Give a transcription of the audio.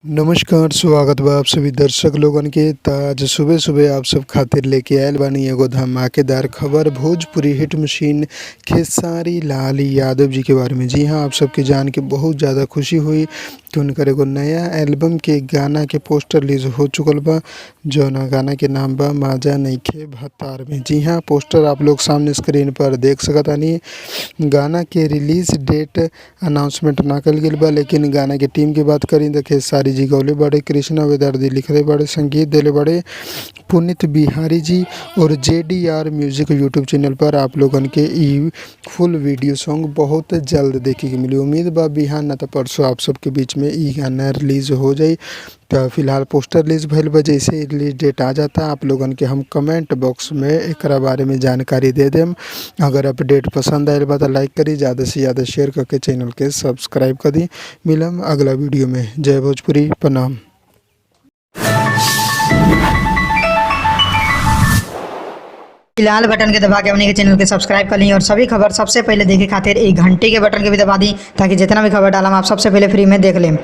नमस्कार, स्वागत बा आप सभी दर्शक लोगन के। त आज सुबह-सुबह आप सब खातिर लेके आइल बानी एगो धमाकेदार खबर भोजपुरी हिट मशीन खेसारी लाल यादव जी के बारे में। जी हाँ, आप सबके जान के बहुत ज़्यादा खुशी हुई कि उनकर एगो नया एल्बम के गाना के पोस्टर रिलीज़ हो चुकल बा, जौना गाना के नाम बा माजा नइखे भतार में। जी हाँ, पोस्टर आप लोग सामने स्क्रीन पर देख सकतानी। गाना के रिलीज़ डेट अनाउंसमेंट ना कइल गइल बा, लेकिन गाना के टीम की बात करी त खेसारी जी गौले बड़े, कृष्णा वेदार्दी लिखले बड़े, संगीत देले बड़े पुनीत बिहारी जी और जेडीआर म्यूजिक यूट्यूब चैनल पर आप लोगन के ई फुल वीडियो सॉन्ग बहुत जल्द देखे के मिली। उम्मीद बा बिहान न त परसों आप सबके बीच में ई गाना रिलीज़ हो जाई। तो फिलहाल पोस्टर रिलीज़ भइल बा, जैसे ही रिलीज़ डेट आ जाता आप लोगन के हम कमेंट बॉक्स में एकरा बारे में जानकारी दे देम। अगर अपडेट पसंद आयल बा त लाइक करी, ज़्यादा से ज़्यादा शेयर करके चैनल के सब्सक्राइब कर दी। मिलम अगला वीडियो में। जय भोजपुरी, प्रणाम। लाल बटन के दबा के अपने के चैनल के सब्सक्राइब कर ली और सभी खबर सबसे पहले देखे खातिर एक घंटे के बटन के भी दबा दी, ताकि जितना भी खबर डालम आप सबसे पहले फ्री में देख लें।